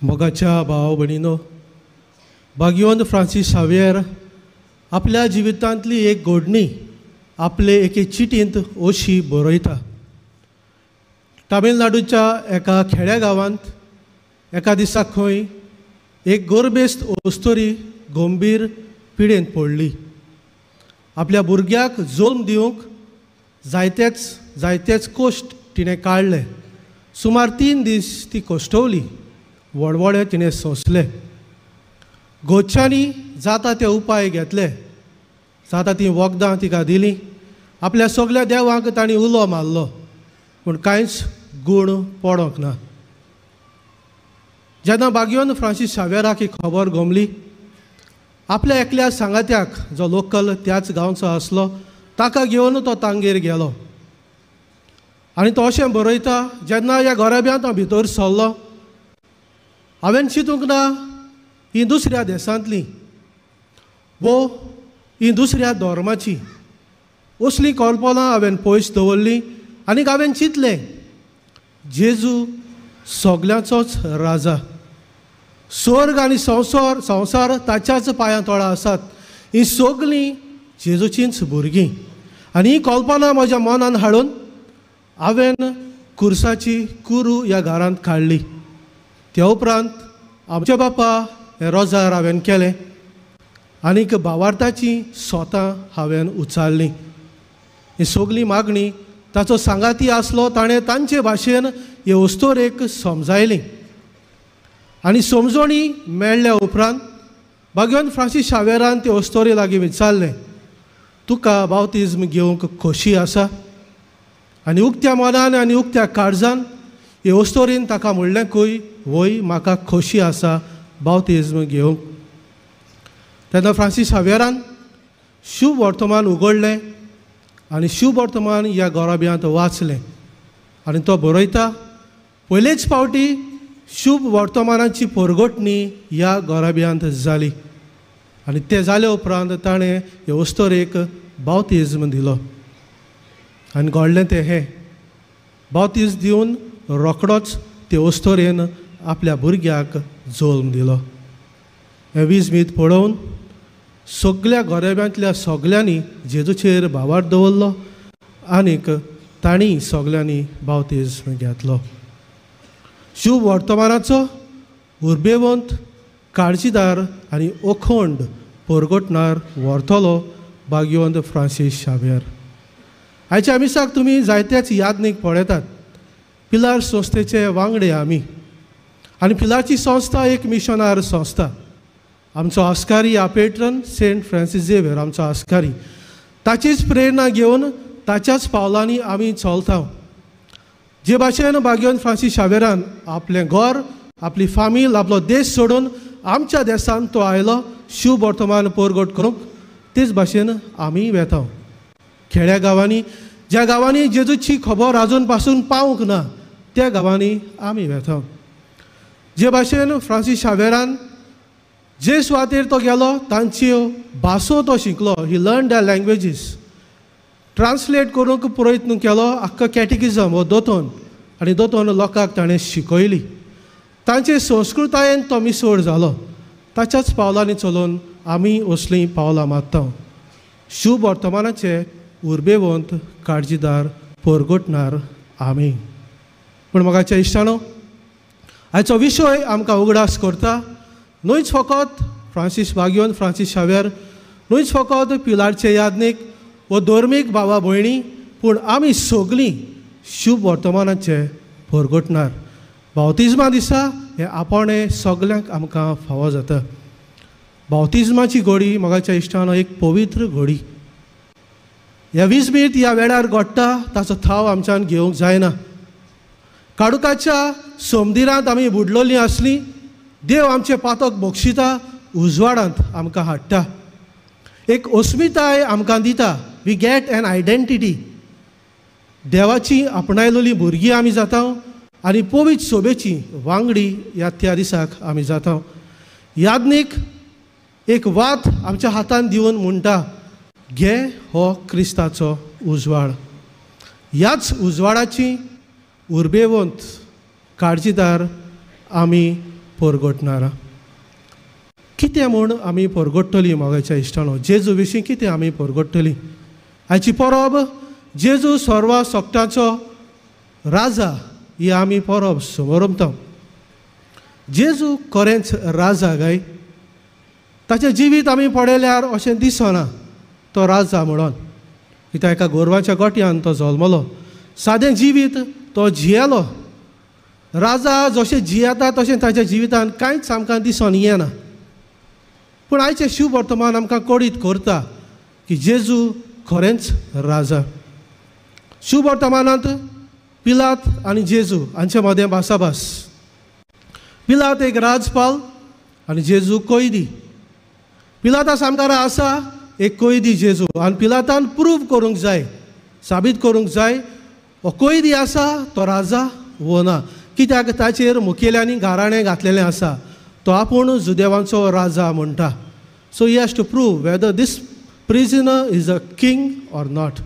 मोगाच्या भाव भयणीनो, भाग्यवंत फ्रांसीस शावेर आपल्या जिवितांतली एक घडणी आपले एके चिटींत अशी बरयता. तामिळनाडूच्या एका खेड्या गांवांत एका दिसा खंय एक गोरबेस्त ओस्तोरी गंभीर पिडेंत पडली. आपल्या भुरग्याक जल्म दिवंक जायतेच कश्ट तिणें काडले. सुमार 3 दीस ती कश्टवली. व्हडव्हडे तिणें सोंसले. घोच्च्यांनी जाता ते उपाय घेतले. जाता ती वखदां तिका दिलीं. आपल्या सगळ्या देवांक तांणी उलो मारलो, पूण कांयच गूण पडोंक ना. जेन्ना भाग्यवंत फ्रांसीस शावेराक ही खबर गमली, आपल्या एकल्या सांगात्याक जो लोकल त्याच गांवचो आसलो ताका घेवन तो तांगेर गेलो. आनी तो अशें बरयता, जेन्ना ह्या गराब्यांत हांव भितर सरलो, हांवें चिंतूंक ना ही दुसऱ्या देशांतली वो ही दुसऱ्या धर्माची असली कल्पना हांवें पयस दवरली. आनीक हांवें चिंतलें, जेजू सगल्यांचोच राजा. स्वर्ग आनी संवसार ताच्याच पांयां तळा आसात. ही सगळीं जेजूचींच भुरगीं. आनी ही कल्पना म्हज्या मनान हाडून हांवें खुर्साची कुरू ह्या घरांत काडली. त्या उपरांत आमचे बापा हें रोजार हांवें केलें आनीक भावार्थाची स्वता हांवें उचारलीं. ही सगळी मागणी ताचो सांगाती आसलो ताणें तांचे भाशेन हे ओस्तोरेक समजायली. आनी समजोणी मेळ्ळ्या उपरांत भाग्यवंत फ्रांसीस शावेरान ते ओस्तोरे लागीं विचारलें, तुका बावतिज्म घेवंक खोशी आसा? आनी उक्त्या मनान आनी उक्त्या काळजान हे ओस्तोरीन ताका म्हणलेंकूय, वय म्हाका खोशी आसा बावतिज्म घेवंक. तेन्ना फ्रांसीस शावेरान शुभ वर्तमान उगडलें आनी शुभ वर्तमान ह्या गोराब्यांत वाचलें. आनी तो बरयता, पयलेच फावटी शुभ वर्तमानाची परगटणी ह्या गोराब्यांत जाली. आनी ते जाले उपरांत ताणें हे ओस्तोरेक बावतिज्म दिलो. आनी घडलें तें हें, बावतिज्म दिवन रोखडोच ते ओस्तोरेन आपल्या भुरग्याक जल्म दिलो. हें विस्मीत पळोवन सगळ्या गोरेब्यांतल्या सगल्यांनी जेजूचेर भावार्थ दवरलो आनीक तांणी सगल्यांनी बावतिज्म घेतलो. शुभ वर्तमानाचो उर्बेवंत, काळजीदार आनी अखंड परगटणार व्हरतलो भाग्यवंत फ्रांसीस शावेर. आयच्या मिसाक तुमी जायतेच यादनीक पळयतात. पिलार संस्थेचे वांगडे आमी. आनी पिलारची संस्था एक मिशनार संस्था. आमचो आस्कारी ह्या पेट्रन सेंट फ्रांसीस झेवियर आमचो आस्कारी. ताचीच प्रेरणा घेवन ताच्याच पावलांनी आमी चलता. जे भाशेन भाग्यवंत फ्रांसीस शावेरान आपलें घर, आपली फामील, आपलो देश सोडून आमच्या देशांत तो आयलो शुभ वर्तमान परगट करूंक, तेच भाशेन आमी वेता. खेड्या गांवांनी, ज्या गांवांनी जेजूची खबर आजून पासून पावूंक ना, त्या गांवांनी आमी वेता. जे भाशेन फ्रांसीस शावेरान जे सुवातेर तो गेलो तांच्यो भासो तो शिकलो. ही लर्न द लँग्वेजीस. ट्रान्सलेट करूंक प्रयत्न केलो आख्खो कॅटिकिजम हो दोतोन. आनी दोतोन लोकांक ताणें शिकयली. तांचे संस्कृतायेन तो मिसळ जालो. ताच्याच पावलांनी चलून आमी असलीं पावलां मारता. शुभ वर्तमानाचे उर्बेवंत, काळजीदार परगटणार आमी. पूण मोगाच्या इश्टानो, आयचो विशय आमकां उगडास करता. न्हूच फकत फ्रांसीस भाग्यवंत फ्रांसीस शावेर, न्हूच फकत पिलारचे यादनीक व धर्मीक भावा भयणी, पूण आमी सगळीं शुभ वर्तमानाचे परगटणार. बावतिज्मा दिसा हें आपणें सगल्यांक आमकां फावो जाता. बावतिज्माची घडी मोगाच्या इश्टानो एक पवित्र घडी. ह्या विस्मीत ह्या वेळार घडटा ताचो थाव आमच्यान घेवंक जायना. काडुकाच्या समदिरांत आमी बुडलोलीं आसलीं, देव आमचे पातक बक्षिता, उजवाडांत आमकां हाडटा. एक अस्मिताय आमकां दिता. We get an identity. देवाची आपणायलोलीं भुरगीं आमी जाता आनी पवित्र सोबेची वांगडी ह्या त्या दिसाक आमी जाता. यादनीक एक वात आमच्या हातान दिवन म्हणटा, घे हो क्रिस्ताचो उजवाड. ह्याच उजवाडाची उर्बेवंत, काळजीदार आमी परगटनारा. कितें म्हूण आमी परगट्टली मोगाच्या इश्टानो? जेजू विशीं कितें आमी परगट्टली? आयची परब जेजू सर्वा सोगट्यांचो राजा ही आमी परब समोरमता. जेजू खरेंच राजा काय? ताचें जिवीत आमी पळयल्यार अशें दिसना तो राजा म्हणून. कित्याक एका गोरवाच्या गोठ्यान तो जल्मलो, सादें जिवीत तो जियेलो. राजा जशें जियेता तशें ताच्या जिवितान कांयच आमकां दिसून येना. पूण आयचें शुभ वर्तमान आमकां कळीत करता की जेजू खरेंच राजा. शुभ वर्तमानांत पिलात आनी जेजू हांचे मदें भासाभास. पिलात एक राजपाल आनी जेजू कैदी. पिलाता सामकार आसा एक कैदी जेजू, आनी पिलातान प्रूव करूंक जाय, साबीत करूंक जाय हो कैदी आसा तो राजा वो ना. कित्याक ताचेर मुखेल्यांनी गाराणें घातलेलें आसा, तो आपूण जुदेवांचो राजा म्हणटा. So he has to prove whether this prisoner is a king or not.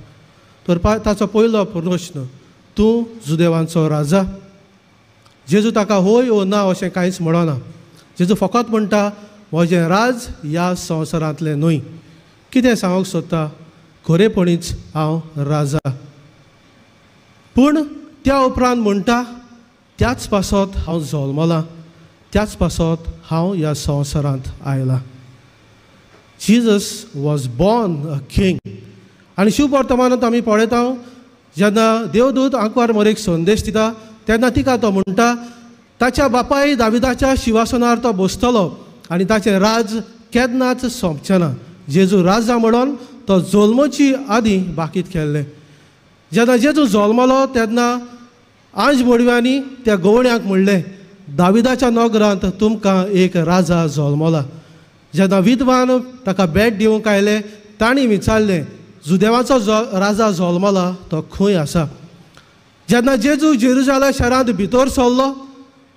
तर ताचो पयलो प्रश्न, तूं जुदेवांचो राजा? जेजू ताका होय वो ना अशें कांयच म्हणना. जेजू फकत म्हणटा म्हजें राज ह्या संवसारांतलें न्हय. कितें सांगूंक सोदता? खरेपणीच हांव राजा. पूण त्या उपरांत म्हणटा त्याच पासत हांव जल्मलां, त्याच पासत हांव ह्या संवसारांत आयलां. Jesus was born a king. आनी शुभ वर्तमानांत आमी पळयता जेन्ना देवदूत आंकवार मोरेक संदेश दिता तेन्ना तिका तो म्हणटा ताच्या बापाय दाविदाच्या शिवासनार तो बसतलो आनी ताचें राज केन्नाच सोंपचेना. जेजू राजा म्हणून तो जल्मची आदीं बाकीत केल्लें. जेन्ना जेजू जल्मलो तेन्ना आंज मोडव्यांनी त्या गवण्याक म्हणलें दाविदाच्या नगरांत तुमकां एक राजा जल्मला. जेन्ना विधवान ताका भेट दिवंक आयलें तांणी विचारलें जुदेवाचो राजा जल्मला तो खंय आसा. जेन्ना जेजू जेरुजालेम शारांत भितर सरलो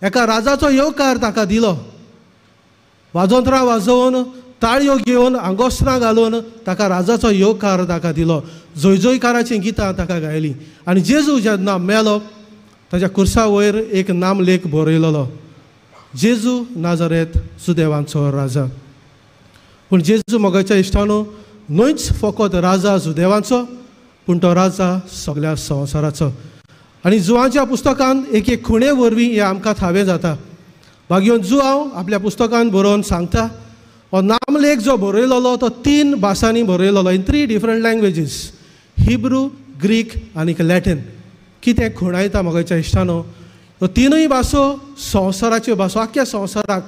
एका राजाचो येवकार ताका दिलो. वाजोंत्रां वाजोवन ताळयो घेवन आंगोस्त्रां घालून ताका राजाचो येवकार ताका दिलो. जयजयकाराचीं गितां ताका गायलीं. आनी जेजू जेन्ना मेलो ताच्या कुर्सा वयर एक नामलेख बरयलोलो, जेजू नाजरेत जुदेवांचो राजा. पूण जेजू मोगाच्या इश्टानो न्हयच फकत राजा जुदेवांचो, पूण तो राजा सगळ्या संवसाराचो. आनी जुवांच्या पुस्तकांत एक एक खुणे वरवीं हें आमकां थावें जाता. भाग्योन जुआंव आपल्या पुस्तकांत बरोवन सांगता हो नामलेख जो बरयलोलो तो 3 भासांनी बरयलोलो, in 3 different languages, Hebrew, Greek आनी लॅटीन. कितें खुणायता मोगाच्या इश्टानो? ह्यो 3य भासो संवसाराच्यो भासो, आख्या संवसाराक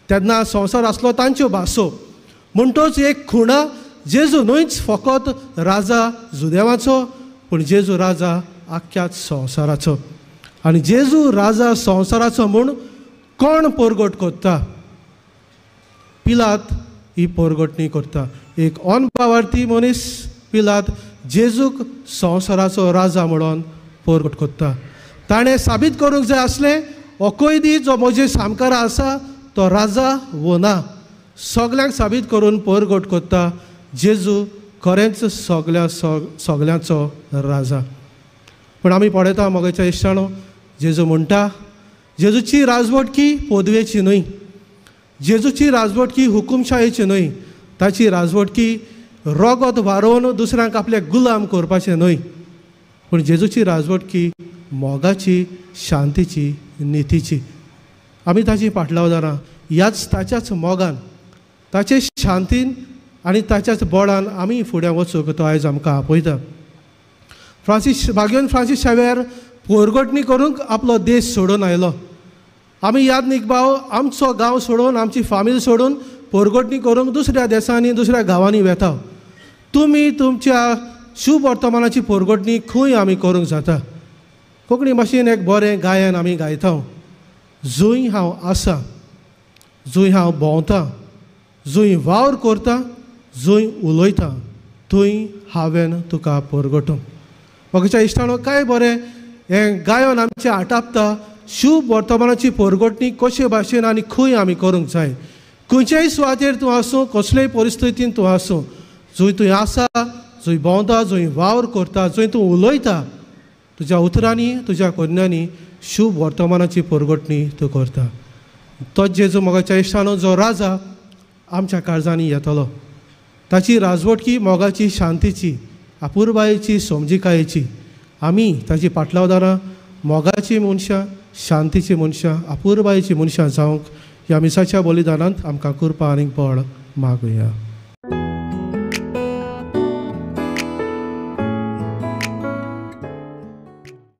तेन्ना संवसार आसलो तांच्यो भासो. म्हणटच एक खुणा जेजू न्हयच फकत राजा जुदेवाचो, पूण जेजू राजा आख्याच संवसाराचो. आनी जेजू राजा संवसाराचो म्हूण कोण परगट करता? पिलात ही परगटणी करता. एक अनभावार्थी मनीस पिलात जेजूक संवसाराचो राजा म्हणून परगट करता. ताणें साबीत करूंक जाय आसलें हो कैदी जो म्हजे सामकारा आसा तो राजा वो ना. सगल्यांक साबीत करून परगट करता जेजू खरेंच सगल्यांचो राजा. पूण आमी पळयता मोगाच्या इश्टानो जेजू म्हणटा जेजूची राजवटकी पदवेची न्हय, जेजूची राजवटकी हुकुमशायेची न्हय, ताची राजवटकी रगत व्हारोवन दुसऱ्यांक आपले गुलाम करपाचें न्हय, पूण जेजूची राजवटकी मोगाची, शांतीची, नितीची. आमी ताची फाटलावदारां ह्याच ताच्याच मोगान, ताचे शांतीन आनी ताच्याच बळान आमी फुडें वचूंक तो आयज आमकां आपयता. भाग्योन फ्रांसीस शावेर परगटणी करूंक आपलो देश सोडून आयलो. आमी यादनीक भाव आमचो गांव सोडून, आमची फामील सोडून परगटणी करूंक दुसऱ्या देशांनी, दुसऱ्या गांवांनी वेता. तुमी तुमच्या शुभ वर्तमानाची परगटणी खंय आमी करूंक जाता? कोंकणी भाशेन एक बरें गायन आमी गायता, जंय हांव आसां, जंय हांव भोंवतां, जंय वावर करतां, जंय उलयतां, थंय हांवें तुका परगटूंक. मोगाच्या इश्टानो काय बरें हें गायन आमचें आटापता शुभ वर्तमानाची परगटणी कशे भाशेन आनी खंय आमी करूंक जाय. खंयच्याय सुवातेर तूं आसूं, कसलेय परिस्थितीन तूं आसूं, जंय तुवें आसा, जंय भोंवता, जंय वावर करता, जंय तूं उलयता, तुज्या उतरांनी, तुज्या कन्यांनी शुभ वर्तमानाची परगटणी तूं करता. तोच जेजू मोगाच्या इश्टानो जो राजा आमच्या काळजांनी येतलो, ताची राजवटकी मोगाची, शांतीची, अपुरबायेची, समजिकायेची आमी ताची पाटलावदारां मोगाची मनशां, शांतीची मनशां, अपुरबायेची मनशां जावंक ह्या मिसाच्या बलिदानांत आमकां कृपा आनीक बळ मागुया.